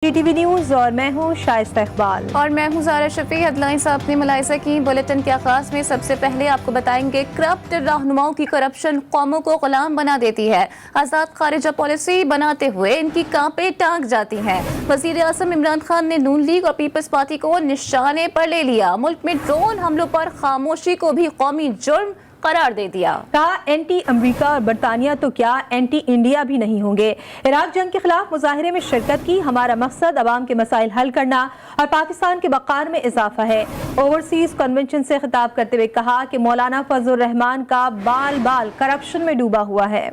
TTV news और मैं हूँ शाइस्ता इकबाल और मैं हूँ ज़ारा शफी। हेडलाइंस आपने मुलाहिजा की। बुलेटिन के आगाज में सबसे पहले आपको बताएंगे, करप्ट रहनुमाओं की करप्शन कौमों को गुलाम बना देती है। आज़ाद खारिजा पॉलिसी बनाते हुए इनकी कांपे टांग जाती हैं। वज़ीर आज़म इमरान खान ने नून लीग और पीपल्स पार्टी को निशाने पर ले लिया। मुल्क में ड्रोन हमलों पर खामोशी को भी कौमी जुर्म करार दे दिया। कहा, एंटी अमेरिका और बरतानिया तो क्या एंटी इंडिया भी नहीं होंगे। इराक जंग के खिलाफ मुजाहिरे में शिरकत की। हमारा मकसद अवाम के मसाइल हल करना और पाकिस्तान के वक़ार में इजाफा है। ओवरसीज कन्वेंशन से खिताब करते हुए कहा कि मौलाना फजलुर रहमान का बाल बाल करप्शन में डूबा हुआ है।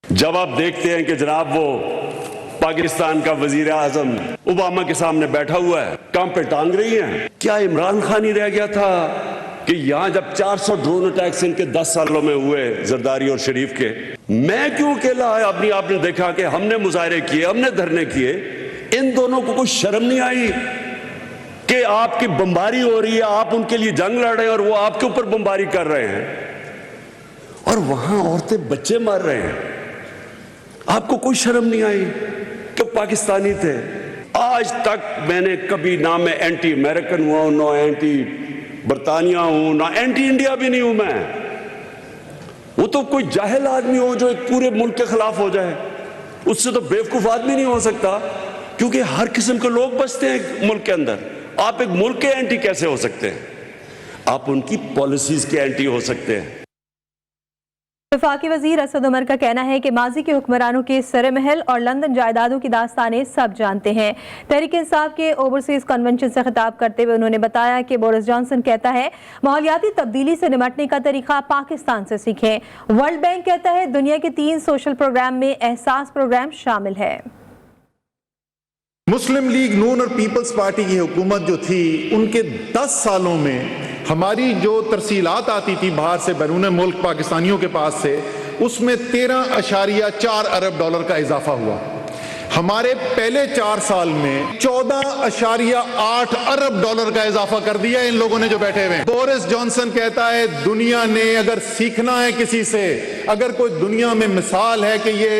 जब आप देखते हैं कि जनाब वो पाकिस्तान का वजीर आजम ओबामा के सामने बैठा हुआ है, काम पे टांग रही हैं, क्या इमरान खान ही रह गया था कि यहाँ जब 400 ड्रोन अटैक्स इनके 10 सालों में हुए जरदारी और शरीफ के, मैं क्यों अकेला है? आपने देखा कि हमने मुजाहरे किए, हमने धरने किए, इन दोनों को कुछ शर्म नहीं आई कि आपकी बमबारी हो रही है, आप उनके लिए जंग लड़ रहे हैं और वो आपके ऊपर बमबारी कर रहे हैं और वहां औरतें बच्चे मार रहे हैं। आपको कोई शर्म नहीं आई कि पाकिस्तानी थे? आज तक मैंने कभी ना मैं एंटी अमेरिकन हुआ, ना एंटी बरतानिया हूं, ना एंटी इंडिया भी नहीं हूं मैं। वो तो कोई जाहिल आदमी हो जो एक पूरे मुल्क के खिलाफ हो जाए, उससे तो बेवकूफ आदमी नहीं हो सकता, क्योंकि हर किस्म के लोग बसते हैं मुल्क के अंदर। आप एक मुल्क के एंटी कैसे हो सकते हैं? आप उनकी पॉलिसीज के एंटी हो सकते हैं। वफाकी वजीर असद उमर का कहना है कि माजी के हुक्मरानों के सरे महल और लंदन जायदादों की दास्तानें सब जानते हैं। तहरीक इंसाफ के ओवरसीज कन्वेंशन से खिताब करते हुए उन्होंने बताया कि बोरिस जॉनसन कहता है माहौलियाती तब्दीली से निपटने का तरीका पाकिस्तान से सीखें। वर्ल्ड बैंक कहता है दुनिया के 3 सोशल प्रोग्राम में एहसास प्रोग्राम शामिल है। मुस्लिम लीग नून और पीपल्स पार्टी की हुकूमत जो थी, उनके 10 सालों में हमारी जो तरसीलात आती थी बाहर से बैरून मुल्क पाकिस्तानियों के पास से, उसमें 13.4 अरब डॉलर का इजाफा हुआ। हमारे पहले 4 साल में 14.8 अरब डॉलर का इजाफा कर दिया इन लोगों ने जो बैठे हुए हैं। बोरिस जॉनसन कहता है दुनिया ने अगर सीखना है किसी से, अगर कोई दुनिया में मिसाल है कि ये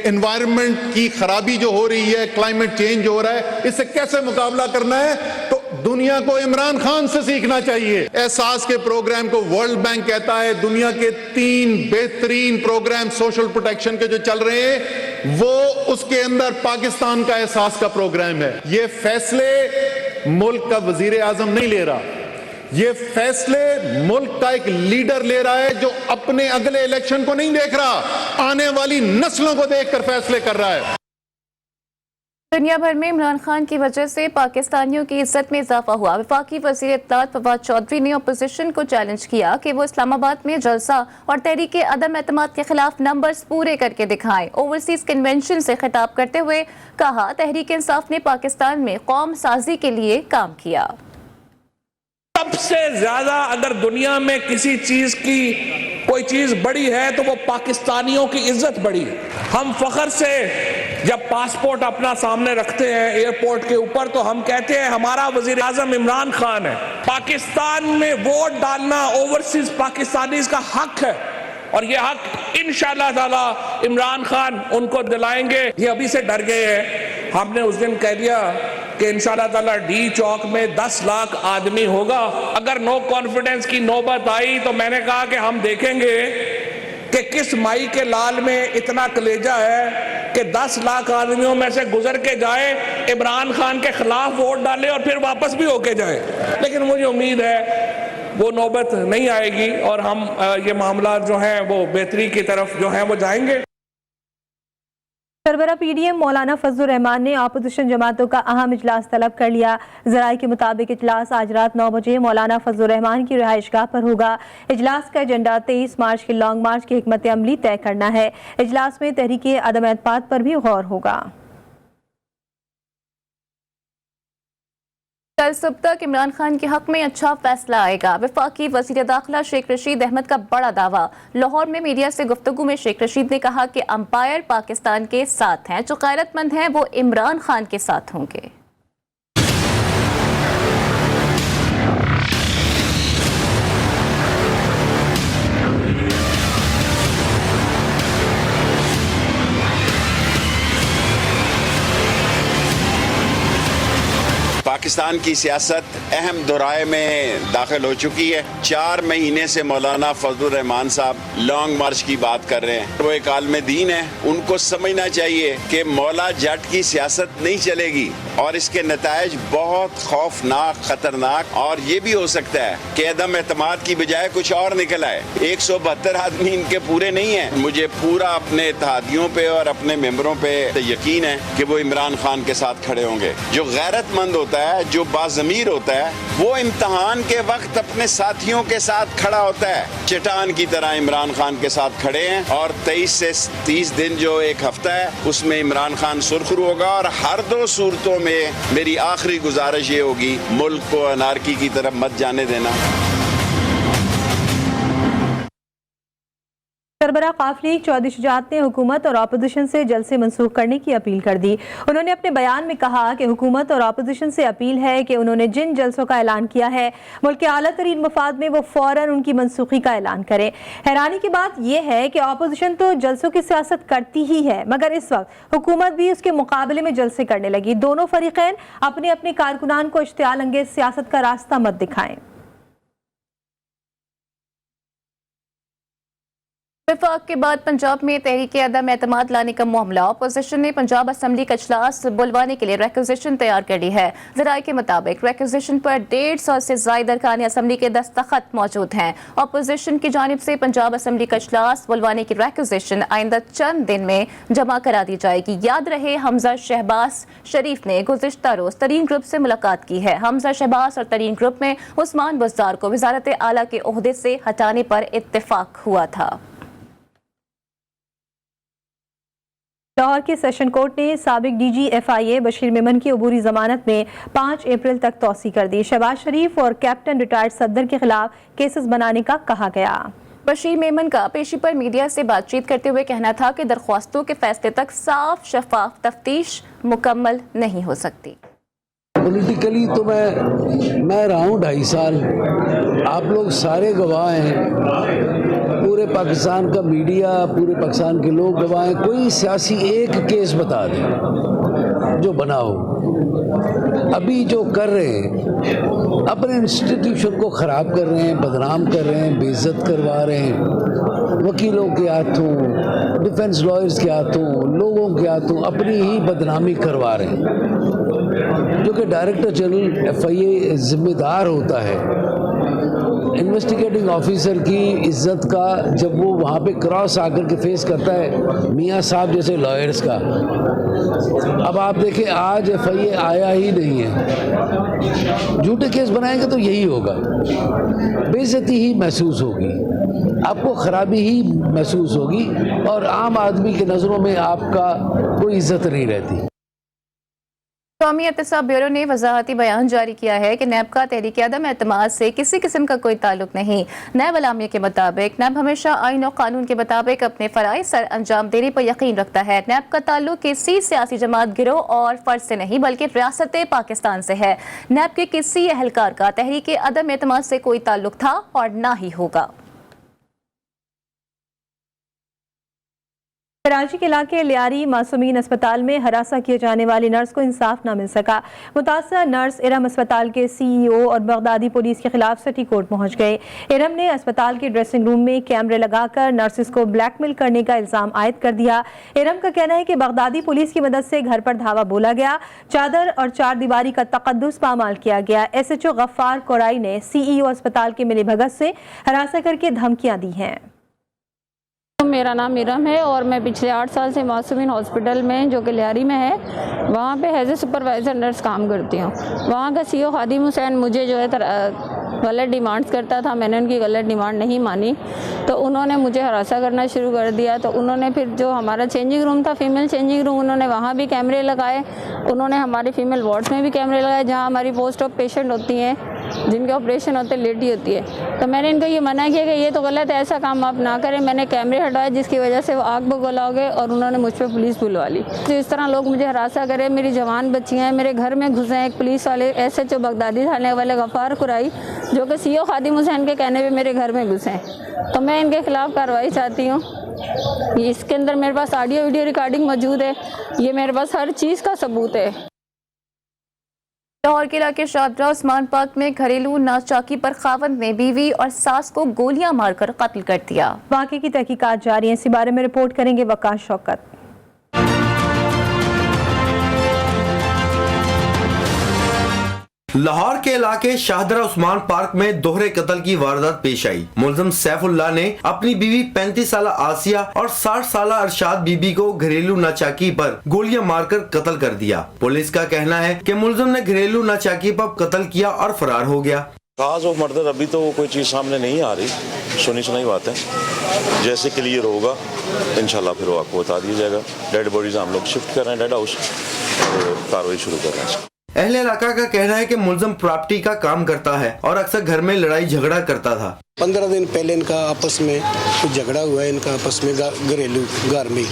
एनवायरनमेंट की खराबी जो हो रही है, क्लाइमेट चेंज हो रहा है, इससे कैसे मुकाबला करना है, तो दुनिया को इमरान खान से सीखना चाहिए। एहसास के प्रोग्राम को वर्ल्ड बैंक कहता है दुनिया के 3 बेहतरीन प्रोग्राम सोशल प्रोटेक्शन के जो चल रहे हैं, वो उसके अंदर पाकिस्तान का एहसास का प्रोग्राम है। ये फैसले मुल्क का वजीर आजम नहीं ले रहा, ये फैसले मुल्क का एक लीडर ले रहा है जो अपने अगले इलेक्शन को नहीं देख रहा, आने वाली नस्लों को देखकर फैसले कर रहा है। दुनिया भर में इमरान खान की वजह से पाकिस्तानियों की इज्जत में इजाफा हुआ। वफाकी वज़ीर इत्तलात फवाद चौधरी ने अपोजिशन को चैलेंज किया कि वो इस्लामाबाद में जलसा और तहरीक अदम एतमाद के खिलाफ नंबर्स पूरे करके दिखाएं। ओवरसीज कन्वेंशन से खिताब करते हुए कहा, तहरीक इंसाफ ने पाकिस्तान में कौम साजी के लिए काम किया। सबसे ज्यादा अगर दुनिया में किसी चीज की कोई चीज बड़ी है तो वो पाकिस्तानियों की इज्जत बड़ी है। हम फख्र से जब पासपोर्ट अपना सामने रखते हैं एयरपोर्ट के ऊपर, तो हम कहते हैं हमारा वजीर आजम इमरान खान है। पाकिस्तान में वोट डालना ओवरसीज पाकिस्तानीज का हक है और ये हक इंशाअल्लाह ताला इमरान खान उनको दिलाएंगे। ये अभी से डर गए हैं। हमने उस दिन कह दिया कि इंशाअल्लाह ताला डी चौक में 10 लाख आदमी होगा। अगर नो कॉन्फिडेंस की नौबत आई तो मैंने कहा कि हम देखेंगे कि किस माई के लाल में इतना कलेजा है कि 10 लाख आदमियों में से गुजर के जाए, इमरान खान के खिलाफ वोट डाले और फिर वापस भी होके जाए। लेकिन मुझे उम्मीद है वो नौबत नहीं आएगी और हम ये मामला जो है वो बेहतरी की तरफ जो है वो जाएंगे। सरबरा पीडीएम मौलाना फजलुर रहमान ने अपोजिशन जमातों का अहम इजलास तलब कर लिया। जराये के मुताबिक इजलास आज रात 9 बजे मौलाना फजलुर रहमान की रिहाइशगाह पर होगा। इजलास का एजेंडा 23 मार्च की लॉन्ग मार्च की हिकमत अमली तय करना है। इजलास में तहरीक अदम एतमाद पर भी गौर होगा। कल सुबह तक इमरान खान के हक में अच्छा फैसला आएगा। वफाकी वज़ीर दाखिला शेख रशीद अहमद का बड़ा दावा। लाहौर में मीडिया से गुफ्तगू में शेख रशीद ने कहा कि अंपायर पाकिस्तान के साथ हैं, जो गैरतमंद हैं वो इमरान खान के साथ होंगे। पाकिस्तान की सियासत अहम दोराए में दाखिल हो चुकी है। 4 महीने से मौलाना फजलुर रहमान साहब लॉन्ग मार्च की बात कर रहे हैं। वो एक आलिम दीन है, उनको समझना चाहिए कि मौला जट की सियासत नहीं चलेगी और इसके नतायज बहुत खौफनाक, खतरनाक और ये भी हो सकता है कि अदम एतमाद की बजाय कुछ और निकल आए। 172 आदमी इनके पूरे नहीं है। मुझे पूरा अपने इत्तेहादियों पे और अपने मेंबरों पे यकीन है कि वो इमरान खान के साथ खड़े होंगे। जो गैरतमंद होता है, जो बाज़मीर होता है, वो इम्तिहान के वक्त अपने साथियों के साथ खड़ा होता है। चट्टान की तरह इमरान खान के साथ खड़े हैं और 23 से 30 दिन जो एक हफ्ता है उसमें इमरान खान सुरखरू होगा। और हर 2 सूरतों में मेरी आखिरी गुजारिश ये होगी, मुल्क को अनारकी की तरफ मत जाने देना। सरबराह काफ लीग चौधरी शुजात ने हुकूमत और अपोजिशन से जलसे मंसूख करने की अपील कर दी। उन्होंने अपने बयान में कहा कि हुकूमत और अपोजिशन से अपील है कि उन्होंने जिन जलसों का ऐलान किया है मुल्क के आला तरीन मफाद में वो फौरन उनकी मनसूखी का ऐलान करें। हैरानी की बात यह है कि अपोजिशन तो जलसों की सियासत करती ही है, मगर इस वक्त हुकूमत भी उसके मुकाबले में जलसे करने लगी। दोनों फरीकैन अपने अपने कारकुनान को इश्तियाल अंगेज सियासत का रास्ता मत दिखाएं। वफाक के बाद पंजाब में तहरीक अदम एतमाद लाने का मामला। अपोजिशन ने पंजाब असम्बली का इजलास बुलवाने के लिए रिक्विजिशन तैयार कर ली है। ज़राए के मुताबिक रिक्विजिशन पर 150 से ज़ायद अरकान असम्बली के दस्तखत मौजूद हैं। अपोजिशन की जानिब से पंजाब असम्बली का इजलास बुलवाने की रिक्विजिशन आइंदा चंद दिन में जमा करा दी जाएगी। याद रहे, हमजा शहबाज शरीफ ने गुज़िश्ता रोज तरीन ग्रुप से मुलाकात की है। हमजा शहबाज और तरीन ग्रुप में उस्मान बुज़दार को वज़ारत आला के ओहदे से हटाने पर इत्तेफाक हुआ था। लाहौर के सेशन कोर्ट ने साबिक DG FIA बशीर मेमन की अबूरी जमानत में 5 अप्रैल तक तौसी कर दी। शहबाज शरीफ और कैप्टन रिटायर्ड सद्दर के खिलाफ केसेस बनाने का कहा गया। बशीर मेमन का पेशी पर मीडिया से बातचीत करते हुए कहना था कि दरख्वास्तों के फैसले तक साफ शफाफ तफ्तीश मुकम्मल नहीं हो सकती। पॉलिटिकली तो मैं रहा हूँ 2.5 साल, आप लोग सारे गवाह हैं, पूरे पाकिस्तान का मीडिया, पूरे पाकिस्तान के लोग गवाह हैं। कोई सियासी एक केस बता दें जो बना हो। अभी जो कर रहे हैं, अपने इंस्टीट्यूशन को ख़राब कर रहे हैं, बदनाम कर रहे हैं, बेइज्जत करवा रहे हैं, वकीलों के हाथों, डिफेंस लॉयर्स के हाथों, लोगों के हाथों अपनी ही बदनामी करवा रहे हैं। जो कि डायरेक्टर जनरल FIA जिम्मेदार होता है इन्वेस्टिगेटिंग ऑफिसर की इज्जत का, जब वो वहाँ पे क्रॉस आकर के फेस करता है मियाँ साहब जैसे लॉयर्स का। अब आप देखें, आज FIA आया ही नहीं है। झूठे केस बनाएंगे तो यही होगा, बेइज्जती ही महसूस होगी, आपको खराबी ही महसूस होगी और आम आदमी की नज़रों में आपका कोई इज्जत नहीं रहती। कौमी एहतसाब ब्यूरो ने वजाहती बयान जारी किया है कि नैब का तहरीक अदम एतमाद से किसी किस्म का कोई ताल्लुक नहीं। नैब अलामिया के मुताबिक नैब हमेशा आइन और कानून के मुताबिक अपने फ़राइज़ सर अंजाम देने पर यकीन रखता है। नैब का ताल्लुक किसी सियासी जमात, गिरोह और फर्ज से नहीं बल्कि रियासत पाकिस्तान से है। नैब के किसी एहलकार का तहरीक अदम एतमाद से कोई ताल्लुक था और ना ही होगा। कराची के इलाके लियारी मासूमीन अस्पताल में हरासा किए जाने वाली नर्स को इंसाफ न मिल सका। मुतासर नर्स इरम अस्पताल के CEO और बगदादी पुलिस के खिलाफ सिटी कोर्ट पहुंच गए। इरम ने अस्पताल के ड्रेसिंग रूम में कैमरे लगाकर नर्सिस को ब्लैकमेल करने का इल्जाम आयद कर दिया। इरम का कहना है कि बगदादी पुलिस की मदद से घर पर धावा बोला गया, चादर और 4 दीवारी का तकद्दुस पामाल किया गया। SHO गफ्फार कोराई ने CEO अस्पताल के मिलीभगत से हरासा करके धमकियां दी हैं। मेरा नाम इरम है और मैं पिछले 8 साल से मासूमीन हॉस्पिटल में, जो कि लियारी में है, वहाँ पे एज ए सुपरवाइज़र नर्स काम करती हूँ। वहाँ का CEO खादिम हुसैन मुझे जो है गलत डिमांड्स करता था। मैंने उनकी गलत डिमांड नहीं मानी तो उन्होंने मुझे हरासा करना शुरू कर दिया। तो उन्होंने फिर जो हमारा चेंजिंग रूम था, फीमेल चेंजिंग रूम, उन्होंने वहाँ भी कैमरे लगाए। उन्होंने हमारे फीमेल वार्ड्स में भी कैमरे लगाए जहाँ हमारी पोस्ट ऑफ पेशेंट होती हैं, जिनके ऑपरेशन होते लेडी होती है। तो मैंने इनको ये मना किया कि ये तो गलत है, ऐसा काम आप ना करें। मैंने कैमरे हटाए जिसकी वजह से वो आग बगोला हो गए और उन्होंने मुझ पर पुलिस बुलवा ली। तो इस तरह लोग मुझे हरासा करें, मेरी जवान बच्चियाँ हैं, मेरे घर में घुसे हैं। एक पुलिस वाले SHO बगदादी थाने वाले गफ्फार कुराई, जो कि CEO खादिम हुसैन के कहने पे मेरे घर में घुसे हैं। तो मैं इनके खिलाफ कार्रवाई चाहती हूँ। इसके अंदर मेरे पास ऑडियो वीडियो रिकॉर्डिंग मौजूद है, ये मेरे पास हर चीज़ का सबूत है। लाहौर के इलाके शाहदरा उस्मान पार्क में घरेलू नाचाकी पर खावंद ने बीवी और सास को गोलियां मारकर कत्ल कर दिया। वाक़े की तहकीकात जारी है, इसी बारे में रिपोर्ट करेंगे वकार शौकत। लाहौर के इलाके शाहदरा उस्मान पार्क में दोहरे कत्ल की वारदात पेश आई। मुलजिम सैफुल्लाह ने अपनी बीवी 35 साल आसिया और 60 साल अरशाद बीबी को घरेलू नाचाकी पर गोलियां मारकर कत्ल कर दिया। पुलिस का कहना है कि मुलजिम ने घरेलू नाचाकी पर कत्ल किया और फरार हो गया। काज ऑफ मर्डर अभी तो कोई चीज सामने नहीं आ रही, सुनी सुनाई बात है। जैसे क्लियर होगा इंशाल्लाह फिर वो आपको बता दिया जाएगा। डेड बॉडीज हम लोग शिफ्ट कर रहे हैं डेड हाउस और कार्रवाई शुरू कर रहे हैं। अहले इलाका का कहना है कि मुलजिम प्रॉपर्टी का काम करता है और अक्सर घर में लड़ाई झगड़ा करता था। 15 दिन पहले इनका आपस में कुछ झगड़ा हुआ है, इनका आपस में घरेलू घर में,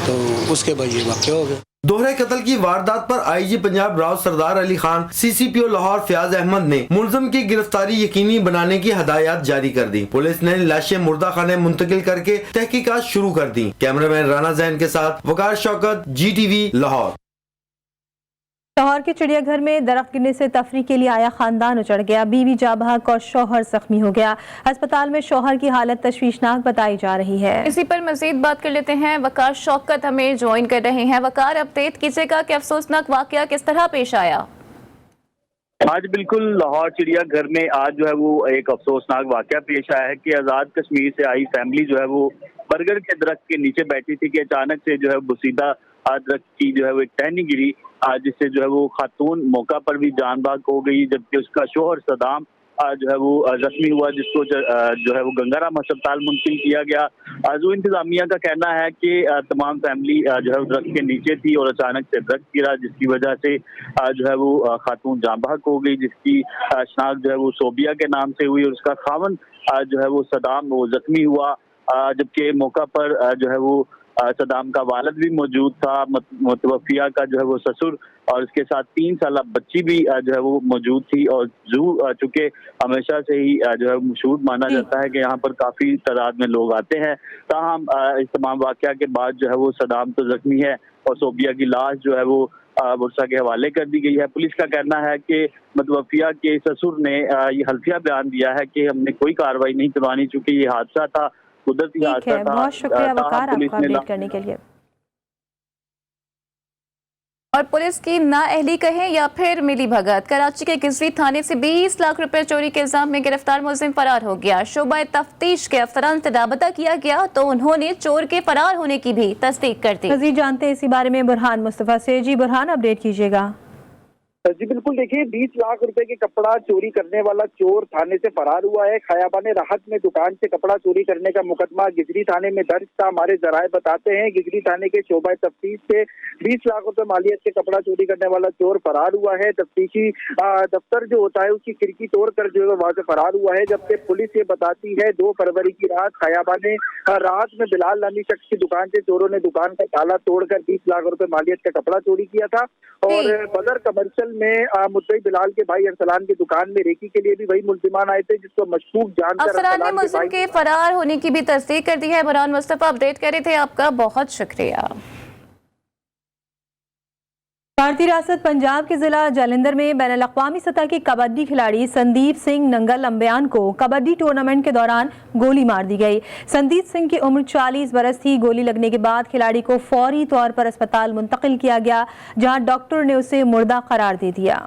तो उसके बाद ये वाक़या हो गया। दोहरे कत्ल की वारदात पर आईजी पंजाब राव सरदार अली खान, CCPO लाहौर फयाज अहमद ने मुलजिम की गिरफ्तारी यकीनी बनाने की हदायत जारी कर दी। पुलिस ने लाशें मुर्दा खाने मुंतकिल करके तहकीकात शुरू कर दी। कैमरामैन राना जैन के साथ वकार शौकत, GTV लाहौर। लाहौर के चिड़ियाघर में दरख्त गिरने से तफरी के लिए आया खानदान उजड़ गया। बीवी जाँ बहक और शौहर जख्मी हो गया। अस्पताल में शौहर की हालत तशवीशनाक बताई जा रही है। इसी पर मजीद बात कर लेते हैं, वकार शौकत हमें ज्वाइन कर रहे हैं। वकार, अपडेट कीजिएगा कि अफसोसनाक वाकया किस तरह पेश आया? आज बिल्कुल लाहौर चिड़ियाघर में आज जो है वो एक अफसोसनाक वाकया पेश आया है कि आज़ाद कश्मीर से आई फैमिली जो है वो बरगद के दरख्त के नीचे बैठी थी कि अचानक से जो है बुसीदा दरख्त की जो है वो एक टहनी गिरी, जिससे जो है वो खातून मौका पर भी जान बाग हो गई, जबकि उसका शोहर सदाम जो है वो जख्मी हुआ, जिसको जो है वो गंगाराम अस्पताल मुंतकिल किया गया। ज़ू इंतजामिया का कहना है कि तमाम फैमिली जो है दरख्त के नीचे थी और अचानक से दरख्त गिरा, जिसकी वजह से जो है वो खातून जाँ बहक हो गई, जिसकी शनाख्त जो है वो सोबिया के नाम से हुई और उसका खावन जो है वो सदाम वो जख्मी हुआ, जबकि मौका पर जो है वो सदाम का वालिद भी मौजूद था, मुतवफ़िया का जो है वो ससुर और उसके साथ 3 साल बच्ची भी जो है वो मौजूद थी। और जू चूँकि हमेशा से ही जो है मशहूर माना जाता है कि यहाँ पर काफ़ी तादाद में लोग आते हैं, ताहम इस तमाम वाक़या के बाद जो है वो सदाम तो जख्मी है और सोबिया की लाश जो है वो बुरसा के हवाले कर दी गई है। पुलिस का कहना है कि मुतवफ़िया के ससुर ने ये हल्फिया बयान दिया है कि हमने कोई कार्रवाई नहीं करवानी, चूँकि ये हादसा था, कुदरती हादसा था। बहुत शुक्रिया वकार आपका अपडेट करने के लिए। और पुलिस की नाअहली कहें या फिर मिली भगत, कराची के गिजरी थाने से 20 लाख रुपए चोरी के इल्जाम में गिरफ्तार मुलजिम फरार हो गया। शोबा तफ्तीश के अफसरान से राबता किया गया तो उन्होंने चोर के फरार होने की भी तस्दीक कर दी। मज़ीद जानते हैं इसी बारे में बुरहान मुस्तफ़ा से। जी बुरहान, अपडेट कीजिएगा। जी बिल्कुल, देखिए 20 लाख रुपए के कपड़ा चोरी करने वाला चोर थाने से फरार हुआ है। खयाबान राहत में दुकान से कपड़ा चोरी करने का मुकदमा गिजरी थाने में दर्ज था। हमारे जराये बताते हैं गिजरी थाने के शोबा तफ्तीश से 20 लाख रुपए मालियत के कपड़ा चोरी करने वाला चोर फरार हुआ है। तफ्तीशी दफ्तर जो होता है उसकी खिड़की तोड़कर जो है वहां से फरार हुआ है, जबकि पुलिस ये बताती है 2 फरवरी की रात खयाबान राहत में बिलाल नामी शख्स की दुकान से चोरों ने दुकान का ताला तोड़कर 20 लाख रुपए मालियत का कपड़ा चोरी किया था। और बदर कमर्शियल में मुद्दई बिलाल के भाई अरसलान की दुकान में रेकी के लिए भी वही मुल्जिमान आए थे, जिसको मशकूक जानकर अरसलान ने मुल्जिम के फरार होने की भी तस्दीक कर दी है। बुरहान मुस्तफा अपडेट कर रहे थे, आपका बहुत शुक्रिया। भारतीय रियासत पंजाब के जिला जालंधर में बैनुल अक़वामी सतह के कबड्डी खिलाड़ी संदीप सिंह नंगल अंबियान को कबड्डी टूर्नामेंट के दौरान गोली मार दी गई। संदीप सिंह की उम्र 40 बरस थी। गोली लगने के बाद खिलाड़ी को फौरी तौर पर अस्पताल मुंतकिल किया गया, जहां डॉक्टर ने उसे मुर्दा करार दे दिया।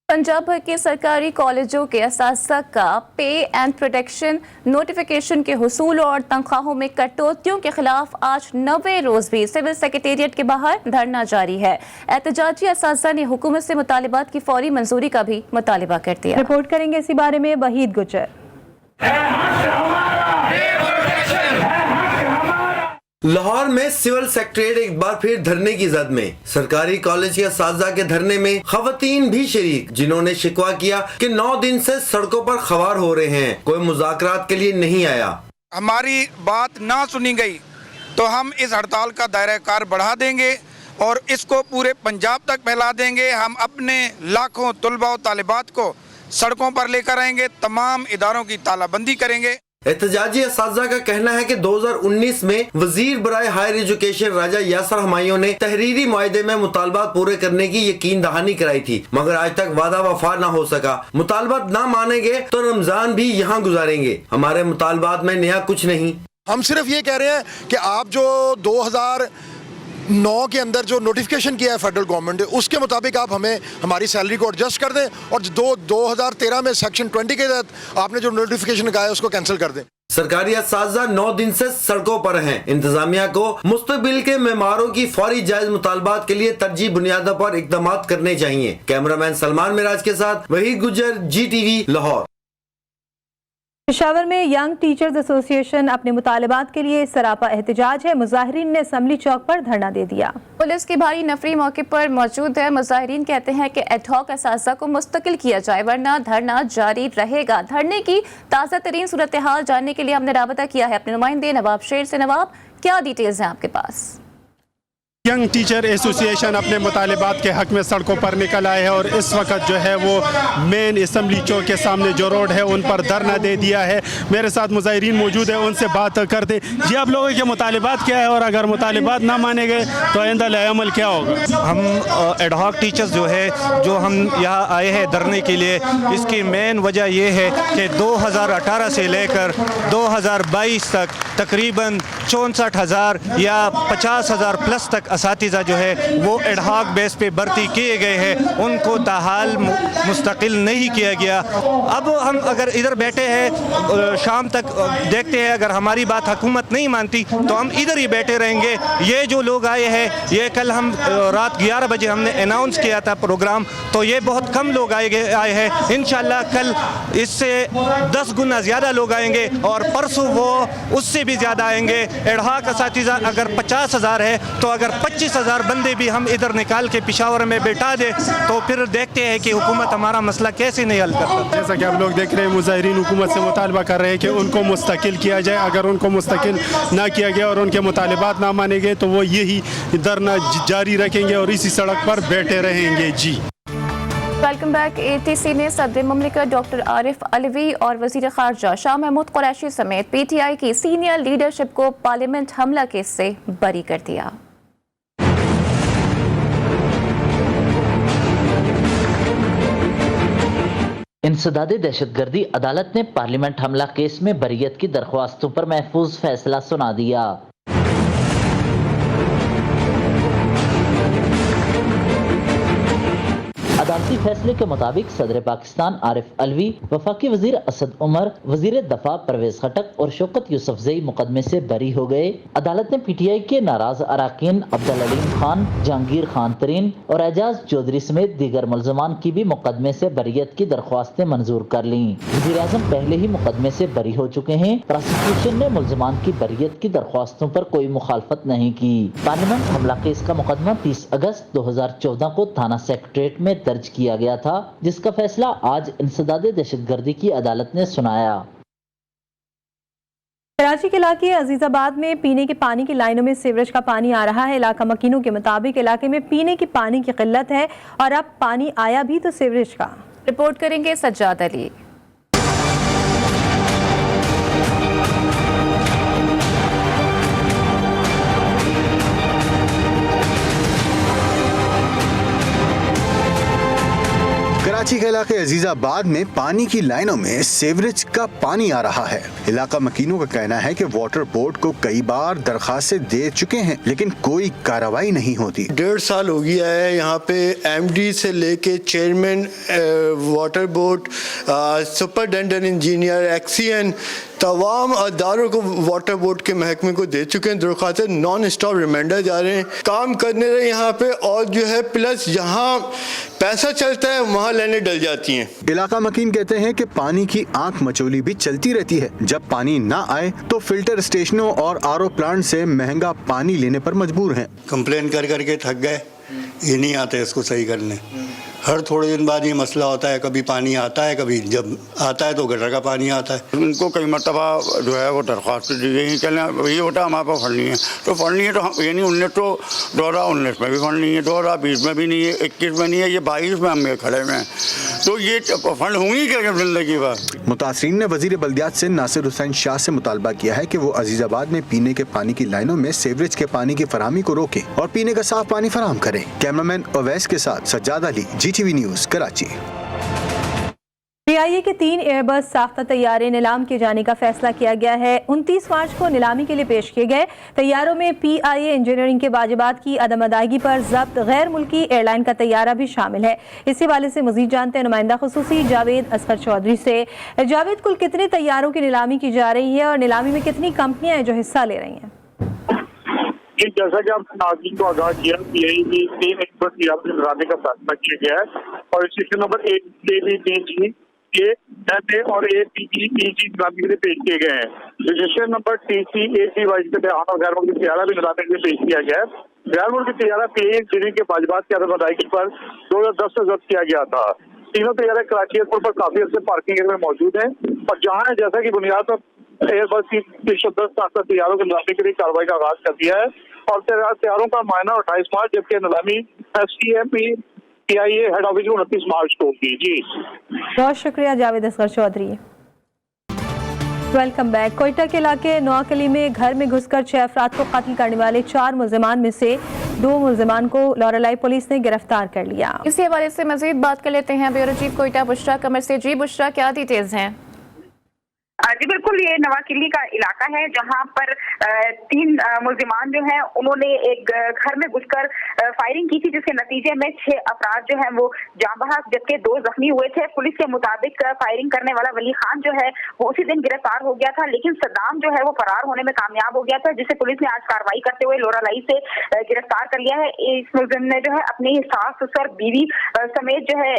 पंजाब भर के सरकारी कॉलेजों के असातिज़ा का पे एंड प्रोटेक्शन नोटिफिकेशन के हुसूल और तनख्वाहों में कटौतियों के खिलाफ आज 9वें रोज भी सिविल सेक्रेटेरिएट के बाहर धरना जारी है। एहतजाजी असातिज़ा ने हुकूमत से मुतालिबात की फौरी मंजूरी का भी मुतालिबा कर दिया। रिपोर्ट करेंगे इसी बारे में वहीद गुजर। लाहौर में सिविल सेक्रेटेरिएट एक बार फिर धरने की जद में। सरकारी कॉलेज के असातिज़ा के धरने में खवातीन भी शरीक, जिन्होंने शिकवा किया कि 9 दिन से सड़कों पर खवार हो रहे हैं, कोई मुज़ाकरात के लिए नहीं आया। हमारी बात ना सुनी गई तो हम इस हड़ताल का दायरा कार बढ़ा देंगे और इसको पूरे पंजाब तक फैला देंगे। हम अपने लाखों तलबा और तालिबात को सड़कों पर लेकर आएंगे, तमाम इदारों की तालाबंदी करेंगे। एहतजाजी असातिज़ा का कहना है कि 2019 में वजीर बराए हायर एजुकेशन राजा यासर हमायूं ने तहरीरी मुआहदे में मुतालबात पूरे करने की यकीन दहानी कराई थी, मगर आज तक वादा वफा न हो सका। मुतालबात ना मानेंगे तो रमजान भी यहाँ गुजारेंगे। हमारे मुतालबात में नया कुछ नहीं। हम सिर्फ ये कह रहे हैं कि आप जो 2009 के अंदर जो नोटिफिकेशन किया है फेडरल गवर्नमेंट ने, उसके मुताबिक आप हमें हमारी सैलरी को एडजस्ट कर दें और 2013 में सेक्शन 20 के तहत आपने जो नोटिफिकेशन कहा है उसको कैंसिल कर दें। सरकारी असातिज़ा 9 दिन से सड़कों पर हैं। इंतजामिया को मुस्तकबिल के मेमारों की फौरी जायज मुतालबात के लिए तरजीह बुनियादों पर इक़दाम करने चाहिए। कैमरामैन सलमान मिराज के साथ वहीद गुज्जर, GTV लाहौर। पेशावर में यंग टीचर्स एसोसिएशन अपने मुतालबात के लिए सरापा एहतजाज है। मुजाहिरीन ने असम्बली चौक पर धरना दे दिया। पुलिस की भारी नफरी मौके पर मौजूद है। मुजाहिरीन कहते हैं कि एडहॉक असासा को मुस्तकिल किया जाए वरना धरना जारी रहेगा। धरने की ताज़ा तरीन सूरत हाल जानने के लिए हमने राबता किया है अपने नुमाइंदे नवाब शेर से। नवाब, क्या डिटेल्स हैं आपके पास? यंग टीचर एसोसिएशन अपने मुतालिबात के हक में सड़कों पर निकल आए हैं और इस वक्त जो है वो मेन असम्बली चौक के सामने जो रोड है उन पर धरना दे दिया है। मेरे साथ मुजाहिरीन मौजूद है, उनसे बात करते। जी, आप लोगों के मुतालिबात क्या है और अगर मुतालिबात ना माने गए तो आइंदा अमल क्या होगा? हम एडहॉक टीचर्स जो है जो हम यहाँ आए हैं धरने के लिए, इसकी मेन वजह ये है कि 2018 से लेकर 2022 तक तकरीबन 64,000 या 50,000 प्लस तक असातिज़ा जो है वो एडहॉक बेस पे भर्ती किए गए हैं, उनको ताहाल मुस्तकिल नहीं किया गया। अब हम अगर इधर बैठे हैं शाम तक देखते हैं, अगर हमारी बात हुकूमत नहीं मानती तो हम इधर ही बैठे रहेंगे। ये जो लोग आए हैं, ये कल हम रात 11 बजे हमने अनाउंस किया था प्रोग्राम, तो ये बहुत कम लोग आए हैं। इंशाल्लाह कल इससे 10 गुना ज़्यादा लोग आएंगे और परसों वो उससे भी ज़्यादा आएंगे। एडहॉक असातिज़ा अगर 50,000 है तो अगर 25,000 बंदे भी हम इधर निकाल के पेशावर में बैठा दे तो फिर देखते हैं कि हुकूमत हमारा मसला कैसे नहीं हल करता। जैसा कि आप लोग देख रहे हैं, मुजाहिरीन हुकूमत से मुतालबा कर रहे हैं कि उनको मुस्तकिल किया जाए। अगर उनको मुस्तकिल ना किया गया और उनके मुतालिबात ना माने गए तो वो यही धरना जारी रखेंगे और इसी सड़क पर बैठे रहेंगे। जी, वेलकम बैक। ATC ने सदर मुमलिकत डॉक्टर आरिफ अलवी और वजीर खारजा शाह महमूद कुरैशी समेत PTI की सीनियर लीडरशिप को पार्लियामेंट हमला केस से बरी कर दिया। इंसदादे दहशतगर्दी अदालत ने पार्लियामेंट हमला केस में बरीयत की दरख्वास्तों पर महफूज फैसला सुना दिया। अदालती फैसले के मुताबिक सदर पाकिस्तान आरिफ अलवी, वफाकी वजीर असद उमर, वजीर दफा परवेज खटक और शौकत यूसुफजई मुकदमे से बरी हो गए। अदालत ने PTI के नाराज अराकीन अब्दुल अलीम खान, जहांगीर खान तरीन और एजाज चौधरी समेत दीगर मुलजमान की भी मुकदमे से बरीयत की दरख्वास्तें मंजूर कर लीं। वजीर आजम पहले ही मुकदमे से बरी हो चुके हैं। प्रोसिक्यूशन ने मुलजमान की बरीयत की दरख्वास्तों पर कोई मुखालफत नहीं की। पार्लियामेंट हमला केस का मुकदमा 30 अगस्त 2014 को थाना सेक्रेटेरिएट में दर्ज किया गया था, जिसका फैसला आज इंसदादे दहशतगर्दी की अदालत ने सुनाया। कराची के इलाके अजीजाबाद में पीने के पानी की लाइनों में सीवरेज का पानी आ रहा है। इलाका मकीनों के मुताबिक इलाके में पीने के पानी की किल्लत है और अब पानी आया भी तो सीवरेज का। रिपोर्ट करेंगे सज्जाद अली। कराची के इलाके अजीजाबाद में पानी की लाइनों में सीवरेज का पानी आ रहा है। इलाका मकीनों का कहना है कि वाटर बोर्ड को कई बार दरखास्तें दे चुके हैं लेकिन कोई कार्रवाई नहीं होती। 1.5 साल हो गया है यहाँ पे MD से लेके chairman water board, superintendent engineer, XEN तमाम अदारों को वाटर बोर्ड के महकमे को दे चुके हैं। दरखास्तें नॉन स्टॉप रिमाइंडर जा रहे हैं, काम करने रहे यहाँ पे, और जो है प्लस यहाँ पैसा चलता है वहाँ लाइनें डल जाती हैं। इलाका मकीन कहते हैं कि पानी की आंख मचोली भी चलती रहती है। जब पानी ना आए तो फिल्टर स्टेशनों और RO प्लांट से महंगा पानी लेने पर मजबूर हैं। कंप्लेन कर करके थक गए, ये नहीं आते इसको सही करने। हर थोड़े दिन बाद ये मसला होता है, कभी पानी आता है, कभी जब आता है तो गटर का पानी आता है। उनको कई मरतबा जो है वो दरख्वास्त दी गई, कहना ये बेटा हमारे पास फंड नहीं है, तो फंड नहीं है तो ये नहीं 2019 में भी फंड नहीं है, 2020 में भी नहीं है, 21 में नहीं है, ये 22 में हम खड़े हुए हैं। तो ये फंड होंगी क्या जब लगेगी बात। मुतासरीन ने वजीर बल्दियात से नासिर हुसैन शाह से मुतालबा किया है कि वो अजीजाबाद में पीने के पानी की लाइनों में सीवरेज के पानी की फराहमी को रोके और पीने का साफ पानी फराहम करें। कैमरामैन अवैस के साथ Sajjad Ali, GTV news, Karachi. PIA के 3 एयरबस साख्ता तैयारे नीलाम किए जाने का फैसला किया गया है। 29 मार्च को नीलामी के लिए पेश किए गए तैयारों में PIA इंजीनियरिंग के वाजिबात की अदम अदायगी पर जब्त गैर मुल्की एयरलाइन का तैयारा भी शामिल है। इस हवाले से मजीद जानते हैं नुमाइंदा खुसूसी जावेद असगर चौधरी से। जावेद, कुल कितने तैयारों की नीलामी की जा रही है और नीलामी में कितनी कंपनियां हैं जो हिस्सा ले रही हैं? जैसा कि आपने नाज़रीन को आगाह किया, PIA की 3 एयरबस नीलामी कराने का फैसला किया गया है और रजिस्ट्रेशन नंबर ABDG MA और APEG नीलामी के लिए पेश किए गए हैं। रजिस्ट्रेशन नंबर TCAC के बयान और गैर मुल्की तैयारा भी नीलामी के लिए पेश किया गया है। गैर मुल्की तैयारा PIA इंजीनियरिंग के वाजिबात की अदम अदायगी पर 2010 से जब्त किया गया था। तीनों तैयारे कराची एयरपोर्ट पर काफी अर्से पार्किंग एरिया में मौजूद हैं और जहाँ जैसा की बुनियाद पर एयरबस की 10 तैयारों की नीलामी के लिए कार्रवाई का आगाज कर दिया है और तैयारों का मायना 28 मार्च जबकि नीलामी STMP PIA head office 29 March को होगी। जी बहुत शुक्रिया जावेद असगर चौधरी। Welcome back. कोयटा के इलाके नौकली में घर में घुसकर 6 अफराद को कत्ल करने वाले 4 मुलजिमान में से 2 मुलजिमान को लॉरेलाई पुलिस ने गिरफ्तार कर लिया। इसी हवाले से मजीद बात कर लेते हैं ब्यूरो चीफ कोयटा बुशरा कमर से। जी बुशरा, क्या डिटेल्स हैं? जी बिल्कुल, ये नवाकिली का इलाका है जहां पर 3 मुलजिमान जो हैं उन्होंने एक घर में घुसकर फायरिंग की थी जिसके नतीजे में 6 अफराद जो हैं वो जाँ बहक जबकि 2 जख्मी हुए थे। पुलिस के मुताबिक फायरिंग करने वाला वली खान जो है वो उसी दिन गिरफ्तार हो गया था, लेकिन सद्दाम जो है वो फरार होने में कामयाब हो गया था जिसे पुलिस ने आज कार्रवाई करते हुए लोरालाई से गिरफ्तार कर लिया है। इस मुलजिम ने जो है अपनी सास ससुर बीवी समेत जो है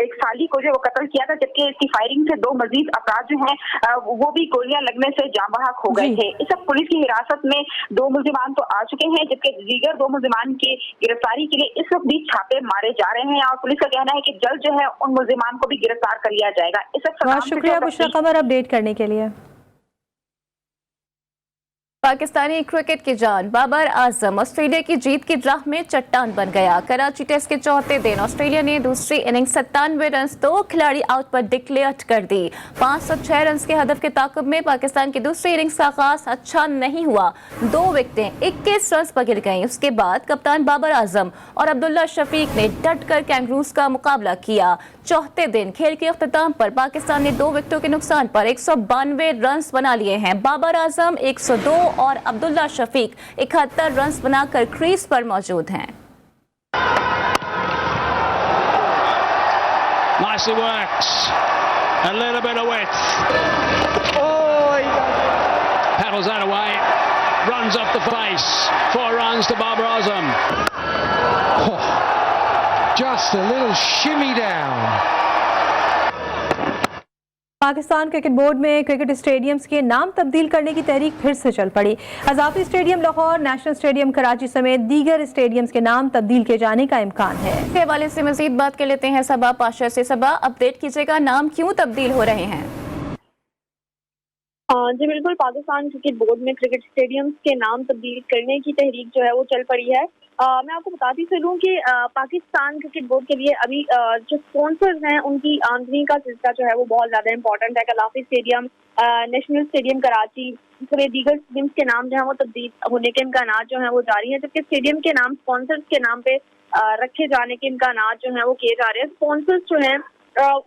एक साली को जो वो कत्ल किया था, जबकि इसकी फायरिंग से 2 मजीद अफराद जो है वो भी गोलियां लगने से जाँ बहक हो गए थे। इस वक्त पुलिस की हिरासत में 2 मुलजिमान तो आ चुके हैं जबकि दीगर 2 मुलजिमान की गिरफ्तारी के लिए इस वक्त भी छापे मारे जा रहे हैं और पुलिस का कहना है कि जल्द जो है उन मुलजिमान को भी गिरफ्तार कर लिया जाएगा। इस वक्त बहुत शुक्रिया बुशरा कमर अपडेट करने के लिए। पाकिस्तानी क्रिकेट की जान बाबर आजम ऑस्ट्रेलिया की जीत की राह में चट्टान बन गया। कराची टेस्ट के चौथे दिन ऑस्ट्रेलिया ने दूसरी इनिंग्स 97 रन 2 खिलाड़ी आउट पर डिक्लेयर कर दी। 506 रन के हदफ के ताक़ुब में पाकिस्तान की दूसरी इनिंग्स का आगाज अच्छा नहीं हुआ। 2 विकेटें 21 रन पर गिर गईं। उसके बाद कप्तान बाबर आजम और अब्दुल्ला शफीक ने डट कर कैंगरूज का मुकाबला किया। चौथे दिन खेल के अख्ताम पर पाकिस्तान ने 2 विकेटों के नुकसान पर 192 रन बना लिए हैं। बाबर आजम 102 और अब्दुल्ला शफीक 71 रन बनाकर क्रीज पर मौजूद हैं। Nicely worked. A little bit of width. Paddles that away. Runs off the face. 4 runs to Babar Azam. Just a little shimmy down. Pakistan cricket board में क्रिकेट स्टेडियम्स के नाम तब्दील करने की तहरीक फिर से चल पड़ी। अजाफी stadium Lahore, national stadium Karachi समेत दीगर स्टेडियम्स के नाम तब्दील किए जाने का इम्कान है। इस हवाले से मजीद बात कर लेते हैं सबा पाशा से। सबा, अपडेट कीजिएगा, नाम क्यों तब्दील हो रहे हैं? जी बिल्कुल, पाकिस्तान क्रिकेट बोर्ड में क्रिकेट स्टेडियम्स के नाम तब्दील करने की तहरीक जो है वो चल पड़ी है। मैं आपको बताती चलूँ कि पाकिस्तान क्रिकेट बोर्ड के लिए अभी जो स्पॉन्सर्स हैं उनकी आमदनी का सिलसिला जो है वो बहुत ज़्यादा इंपॉर्टेंट है। कलाफी स्टेडियम, नेशनल स्टेडियम कराची समेत दीगर स्टेडियम्स के नाम जो है वो तब्दील होने के इम्कानात जो है वो जारी हैं, जबकि स्टेडियम के नाम स्पॉन्सर्स के नाम पे रखे जाने के इम्कानात जो है वो किए जा रहे हैं। स्पॉन्सर्स जो हैं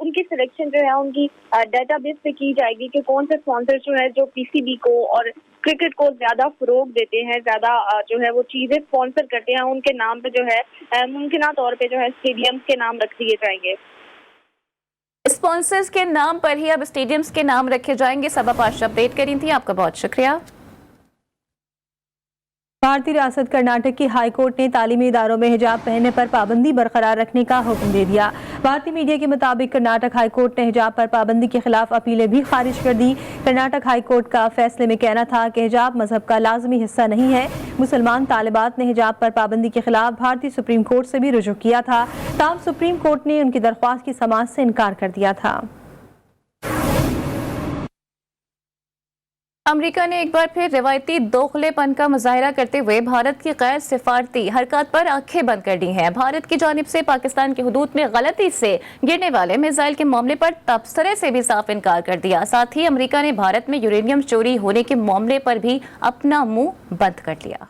उनकी सिलेक्शन जो है उनकी डेटाबेस पे की जाएगी कि कौन से स्पॉन्सर जो है जो पीसीबी को और क्रिकेट को ज्यादा फरोग देते हैं, ज्यादा जो है वो चीजें स्पॉन्सर करते हैं, उनके नाम पे जो है मुमकिन तौर पे जो है स्टेडियम्स के नाम रख दिए जाएंगे। स्पॉन्सर्स के नाम पर ही अब स्टेडियम्स के नाम रखे जाएंगे। सबा पाशा अपडेट करी थी, आपका बहुत शुक्रिया। भारतीय रियासत कर्नाटक की हाई कोर्ट ने तालीमी इदारों में हिजाब पहनने पर पाबंदी बरकरार रखने का हुक्म दे दिया। भारतीय मीडिया के मुताबिक कर्नाटक हाई कोर्ट ने हिजाब पर पाबंदी के खिलाफ अपीलें भी खारिज कर दी। कर्नाटक हाई कोर्ट का फैसले में कहना था कि हिजाब मजहब का लाजमी हिस्सा नहीं है। मुसलमान तालिबात ने हिजाब पर पाबंदी के खिलाफ भारतीय सुप्रीम कोर्ट से भी रुजू किया था, ताहम सुप्रीम कोर्ट ने उनकी दरख्वास्त की समाअत से इनकार कर दिया था। अमेरिका ने एक बार फिर रिवायती दोखलेपन का मुजाहिरा करते हुए भारत की गैर सिफारती हरकत पर आंखें बंद कर दी हैं। भारत की जानिब से पाकिस्तान की हुदूद में गलती से गिरने वाले मिसाइल के मामले पर तबसरे से भी साफ इनकार कर दिया। साथ ही अमेरिका ने भारत में यूरेनियम चोरी होने के मामले पर भी अपना मुंह बंद कर लिया।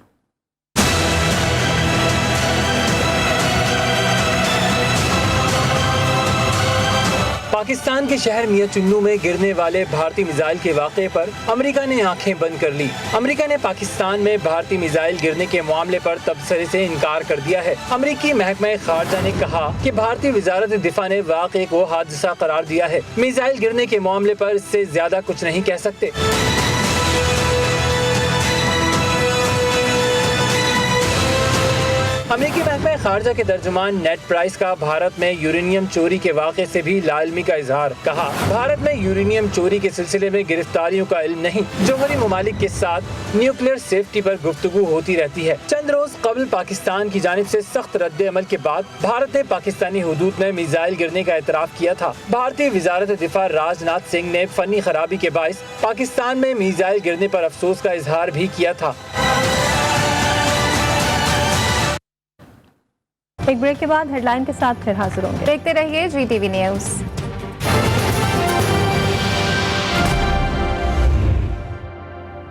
पाकिस्तान के शहर मियां चुन्नू में गिरने वाले भारतीय मिसाइल के वाक़े पर अमेरिका ने आंखें बंद कर ली। अमेरिका ने पाकिस्तान में भारतीय मिसाइल गिरने के मामले पर तबसरे से इनकार कर दिया है। अमेरिकी महकमा खारजा ने कहा कि भारतीय वजारत दिफा ने वाक़े को हादसा करार दिया है। मिसाइल गिरने के मामले पर इससे ज्यादा कुछ नहीं कह सकते। अमेरिकी महकमा खारजा के तर्जुमान नेड प्राइस का भारत में यूरेनियम चोरी के वाक़े से भी लाइल्मी का इजहार। कहा, भारत में यूरेनियम चोरी के सिलसिले में गिरफ्तारियों का इल्म नहीं। जोहरी ममालिक के साथ न्यूक्लियर सेफ्टी पर गुफ्तगू होती रहती है। चंद रोज कबल पाकिस्तान की जानिब से सख्त रद्द अमल के बाद भारत ने पाकिस्तानी हुदूद में मिसाइल गिरने का एतराफ़ किया था। भारतीय वजारत दिफा राजनाथ सिंह ने फनी खराबी के बाइस पाकिस्तान में मिसाइल गिरने पर अफसोस का इजहार भी किया था। एक ब्रेक के बाद हेडलाइन के साथ फिर हाजिर होंगे। देखते रहिए GTV न्यूज़।